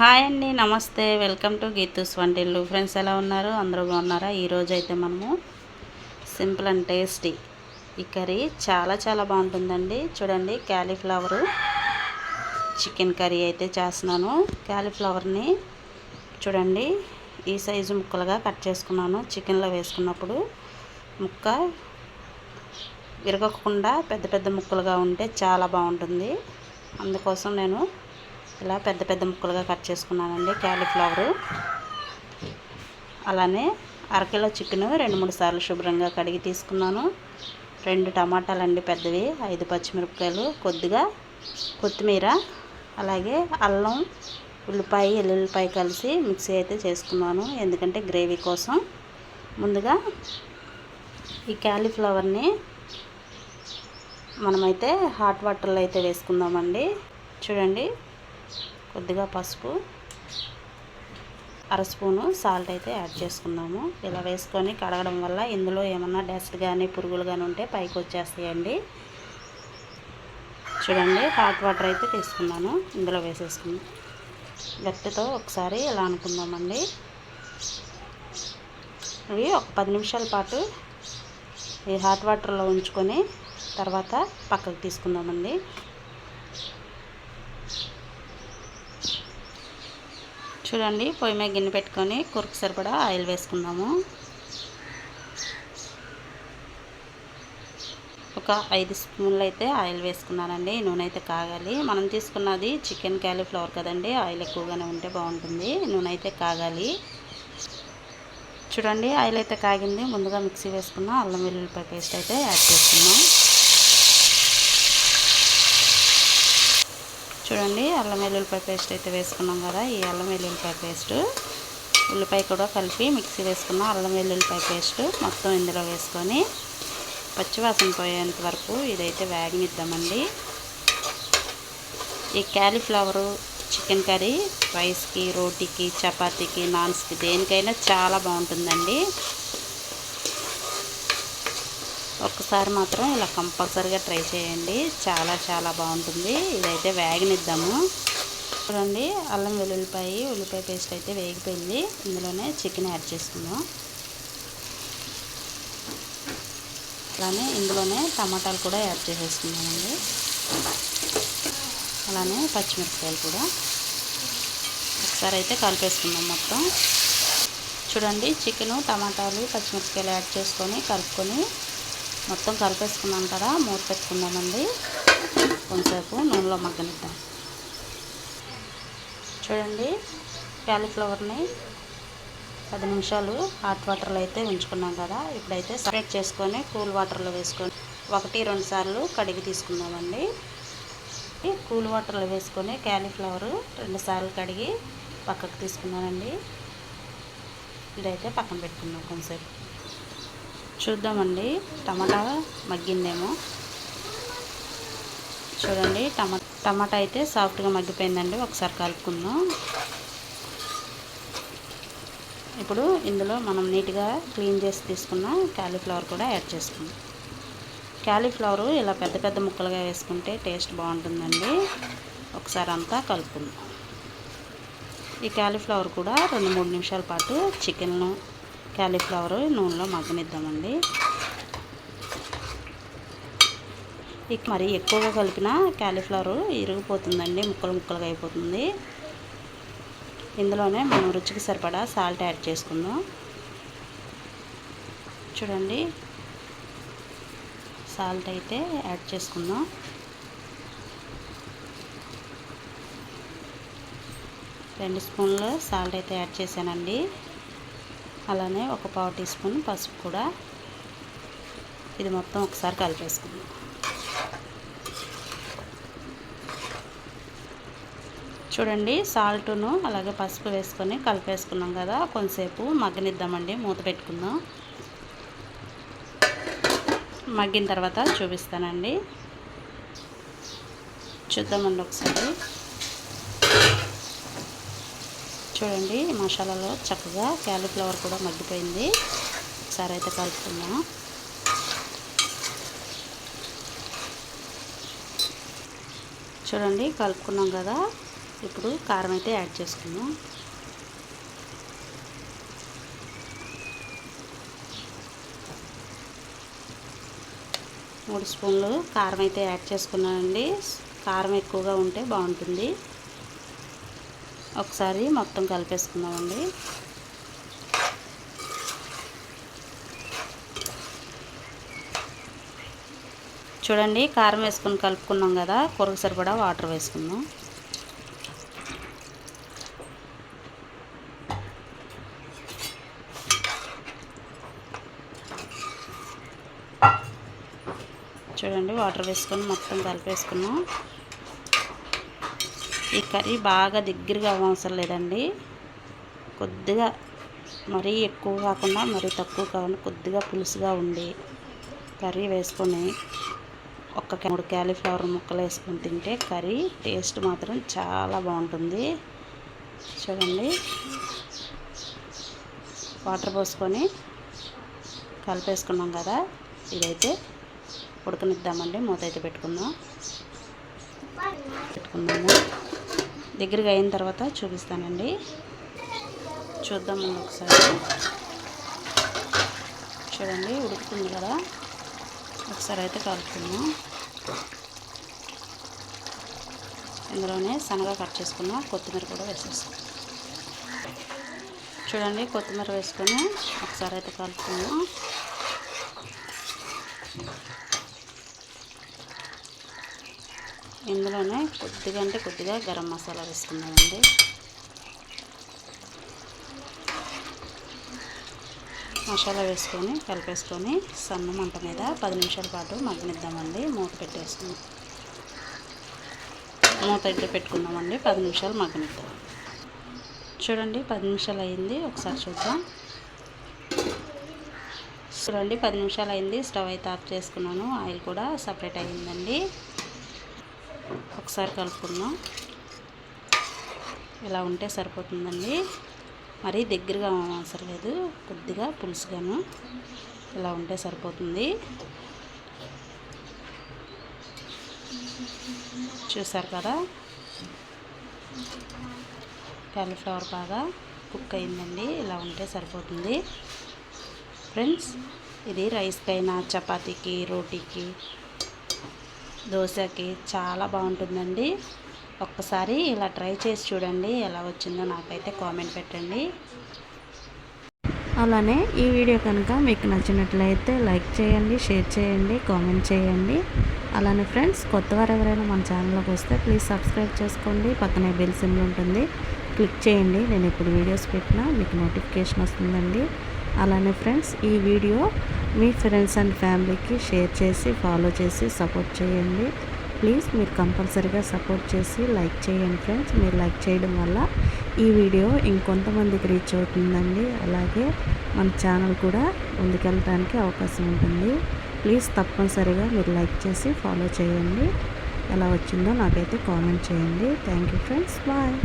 Hi అండి, నమస్తే. Welcome to Geethu's వంటిల్లు. ఫ్రెండ్స్ ఎలా ఉన్నారు? అందరూ బాగున్నారా? ఈరోజు అయితే మనము సింపుల్ అండ్ టేస్టీ ఈ కర్రీ చాలా బాగుంటుందండి. చూడండి, క్యాలీఫ్లవరు చికెన్ కర్రీ అయితే చేస్తున్నాను. క్యాలీఫ్లవర్ని చూడండి ఈ సైజు ముక్కలుగా కట్ చేసుకున్నాను. చికెన్లో వేసుకున్నప్పుడు ముక్క విరగకుండా పెద్ద ముక్కలుగా ఉంటే చాలా బాగుంటుంది. అందుకోసం నేను ఇలా పెద్ద ముక్కలుగా కట్ చేసుకున్నానండి క్యాలీఫ్లవరు. అలానే అరకిలో చికెను 2-3 సార్లు శుభ్రంగా కడిగి తీసుకున్నాను. 2 టమాటాలండి పెద్దవి, 5 పచ్చిమిరపకాయలు, కొద్దిగా కొత్తిమీర, అలాగే అల్లం, ఉల్లిపాయ, ఎల్లుల్లిపాయ కలిసి మిక్సీ అయితే చేసుకున్నాను, ఎందుకంటే గ్రేవీ కోసం. ముందుగా ఈ క్యాలీఫ్లవర్ని మనమైతే హాట్ వాటర్లో అయితే వేసుకుందామండి. చూడండి, కొద్దిగా పసుపు, 1/2 స్పూను సాల్ట్ అయితే యాడ్ చేసుకుందాము. ఇలా వేసుకొని కడగడం వల్ల ఇందులో ఏమన్నా డస్ట్ కానీ పురుగులు కానీ ఉంటే పైకి వచ్చేస్తాయండి. చూడండి, హాట్ వాటర్ అయితే తీసుకున్నాను, ఇందులో వేసేసుకుందాం. గట్టితో ఒకసారి ఇలా అనుకుందామండి. ఇవి ఒక 10 నిమిషాల పాటు ఈ హాట్ వాటర్లో ఉంచుకొని తర్వాత పక్కకు తీసుకుందామండి. చూడండి, పొయ్యి మీద గిన్నె పెట్టుకొని కూరకు సరిపడా ఆయిల్ వేసుకుందాము. ఒక 5 స్పూన్లు అయితే ఆయిల్ వేసుకున్నానండి. నూనె అయితే కాగాలి. మనం తీసుకున్నది చికెన్ క్యాలీఫ్లవర్ కదండి, ఆయిల్ ఎక్కువగానే ఉంటే బాగుంటుంది. నూనె అయితే కాగాలి. చూడండి, ఆయిల్ అయితే కాగింది. ముందుగా మిక్సీ వేసుకున్న అల్లం వెల్లుల్లిపాయ పేస్ట్ అయితే యాడ్ చేసుకున్నాం. చూడండి, అల్లం వెల్లుల్లిపాయ పేస్ట్ అయితే వేసుకున్నాం కదా. ఈ అల్లం వెల్లుల్లిపాయ పేస్ట్, ఉల్లిపాయ కూడా కలిపి మిక్సీ వేసుకున్న అల్లం వెల్లుల్లిపాయ పేస్ట్ మొత్తం ఇందులో వేసుకొని పచ్చివాసన పోయేంత వరకు ఇదైతే వేగనిద్దామండి. ఈ క్యాలీఫ్లవరు చికెన్ కర్రీ రైస్కి, రోటీకి, చపాతీకి, నాన్స్కి దేనికైనా చాలా బాగుంటుందండి. ఒక్కసారి మాత్రం ఇలా కంపల్సరీగా ట్రై చేయండి, చాలా బాగుంటుంది. ఇదైతే వేగనిద్దాము. చూడండి, అల్లం వెల్లుల్లిపాయ ఉల్లిపాయ పేస్ట్ అయితే వేగిపోయింది. ఇందులోనే చికెన్ యాడ్ చేసుకుందాం. అలానే ఇందులోనే టమాటాలు కూడా యాడ్ చేసేసుకుందామండి. అలానే పచ్చిమిరపకాయలు కూడా ఒకసారి అయితే కలిపేసుకుందాం మొత్తం. చూడండి, చికెను, టమాటాలు, పచ్చిమిరపకాయలు యాడ్ చేసుకొని కలుపుకొని మొత్తం కలిపేసుకున్నాం కదా. మూత పెట్టుకుందామండి, కొంచెంసేపు నూనెలో మగ్గనిద్దాం. చూడండి, క్యాలీఫ్లవర్ని 10 నిమిషాలు హాట్ వాటర్లో అయితే ఉంచుకున్నాం కదా. ఇప్పుడైతే సపరేట్ చేసుకొని కూల్ వాటర్లో వేసుకొని 1-2 సార్లు కడిగి తీసుకుందామండి. కూల్ వాటర్లో వేసుకొని క్యాలీఫ్లవర్ 2 సార్లు కడిగి పక్కకు తీసుకున్నానండి. ఇదైతే పక్కన పెట్టుకుందాం. కొంచెంసేపు చూద్దామండి, టమాటా మగ్గిందేమో. చూడండి, టమాటా అయితే సాఫ్ట్గా మగ్గిపోయిందండి. ఒకసారి కలుపుకుందాం. ఇప్పుడు ఇందులో మనం నీట్గా క్లీన్ చేసి తీసుకున్న క్యాలీఫ్లవర్ కూడా యాడ్ చేసుకుందాం. క్యాలీఫ్లవరు ఇలా పెద్ద ముక్కలుగా వేసుకుంటే టేస్ట్ బాగుంటుందండి. ఒకసారి అంతా కలుపుకుందాం. ఈ క్యాలీఫ్లవర్ కూడా 2-3 నిమిషాల పాటు చికెన్ను క్యాలీఫ్లవర్ నూనెలో మగ్గనిద్దామండి. ఇక మరి ఎక్కువగా కలిపిన క్యాలీఫ్లవర్ ఇరిగిపోతుందండి, ముక్కలుగా అయిపోతుంది. ఇందులోనే మనం రుచికి సరిపడా సాల్ట్ యాడ్ చేసుకుందాం. చూడండి, సాల్ట్ అయితే యాడ్ చేసుకుందాం. రెండు స్పూన్లు సాల్ట్ అయితే యాడ్ చేశానండి. అలానే ఒక 1/4 టీ స్పూన్ పసుపు కూడా. ఇది మొత్తం ఒకసారి కలిపేసుకుందాం. చూడండి, సాల్ట్ను అలాగే పసుపు వేసుకొని కలిపేసుకున్నాం కదా. కొంతసేపు మగ్గనిద్దామండి, మూత పెట్టుకుందాం. మగ్గిన తర్వాత చూపిస్తానండి. చూద్దామండి ఒకసారి. చూడండి, మసాలాలో చక్కగా క్యాలీఫ్లవర్ కూడా మగ్గిపోయింది. ఒకసారి అయితే కలుపుకుందాం. చూడండి, కలుపుకున్నాం కదా. ఇప్పుడు కారం అయితే యాడ్ చేసుకుందాం. మూడు స్పూన్లు కారం అయితే యాడ్ చేసుకున్నానండి. కారం ఎక్కువగా ఉంటే బాగుంటుంది. ఒకసారి మొత్తం కలిపేసుకుందామండి. చూడండి, కారం వేసుకొని కలుపుకున్నాం కదా, కూరకు సరిపడా వాటర్ వేసుకుందాం. చూడండి, వాటర్ వేసుకొని మొత్తం కలిపేసుకున్నాం. ఈ కర్రీ బాగా దగ్గరగా అవసరం లేదండి. కొద్దిగా మరీ ఎక్కువ కాకుండా మరీ తక్కువ కాకుండా కొద్దిగా పులుసుగా ఉండి కర్రీ వేసుకొని ఒక 3 క్యాలీఫ్లవర్ ముక్కలు వేసుకొని తింటే కర్రీ టేస్ట్ మాత్రం చాలా బాగుంటుంది. చూడండి, వాటర్ పోసుకొని కలిపేసుకున్నాం కదా, ఇదైతే ఉడకనిద్దామండి. మూత అయితే పెట్టుకుందాము. దగ్గరగా అయిన తర్వాత చూపిస్తానండి. చూద్దాం ఒకసారి. చూడండి, ఉడుకుతుంది కదా, ఒకసారి అయితే కలుపుకుందాం. ఇందులోనే సన్నగా కట్ చేసుకున్న కొత్తిమీర కూడా వేసేస్తాం. చూడండి, కొత్తిమీర వేసుకొని ఒకసారి అయితే కలుపుకుందాం. ఇందులోనే కొద్దిగా గరం మసాలా వేసుకున్నామండి. మసాలా వేసుకొని కలిపేసుకొని సన్న మంట మీద 10 నిమిషాల పాటు మగ్గనిద్దామండి. మూత పెట్టేసుకుని మూత అయితే పెట్టుకుందామండి. 10 నిమిషాలు మగ్గనిద్దాం. చూడండి, 10 నిమిషాలు అయింది. ఒకసారి చూద్దాం. చూడండి, 10 నిమిషాలు అయింది. స్టవ్ అయితే ఆఫ్ చేసుకున్నాను. ఆయిల్ కూడా సపరేట్ అయ్యిందండి. ఒకసారి కలుపుకుందాం. ఇలా ఉంటే సరిపోతుందండి. మరీ దగ్గరగా అవసరం లేదు, కొద్దిగా పులుసుగాను ఇలా ఉంటే సరిపోతుంది. చూసారు కదా, కాలీఫ్లవర్ బాగా కుక్ అయిందండి. ఇలా ఉంటే సరిపోతుంది ఫ్రెండ్స్. ఇది రైస్కైనా, చపాతీకి, రోటీకి, దోశకి చాలా బాగుంటుందండి. ఒక్కసారి ఇలా ట్రై చేసి చూడండి. ఎలా వచ్చిందో నాకైతే కామెంట్ పెట్టండి. అలానే ఈ వీడియో కనుక మీకు నచ్చినట్లయితే లైక్ చేయండి, షేర్ చేయండి, కామెంట్ చేయండి. అలానే ఫ్రెండ్స్, కొత్తవారు ఎవరైనా మన ఛానల్లోకి వస్తే ప్లీజ్ సబ్స్క్రైబ్ చేసుకోండి. పక్కనే బెల్ సింబల్ ఉంటుంది, క్లిక్ చేయండి. నేను ఇప్పుడు వీడియోస్ పెట్టినా మీకు నోటిఫికేషన్ వస్తుందండి. అలానే ఫ్రెండ్స్, ఈ వీడియో మీ ఫ్రెండ్స్ అండ్ ఫ్యామిలీకి షేర్ చేసి ఫాలో చేసి సపోర్ట్ చేయండి. ప్లీజ్ మీరు కంపల్సరీగా సపోర్ట్ చేసి లైక్ చేయండి ఫ్రెండ్స్. మీరు లైక్ చేయడం వల్ల ఈ వీడియో ఇంకొంతమందికి రీచ్ అవుతుందండి. అలాగే మన ఛానల్ కూడా ముందుకెళ్ళడానికి అవకాశం ఉంటుంది. ప్లీజ్ తప్పనిసరిగా మీరు లైక్ చేసి ఫాలో చేయండి. ఎలా వచ్చిందో నాకైతే కామెంట్ చేయండి. Thank you friends. బాయ్.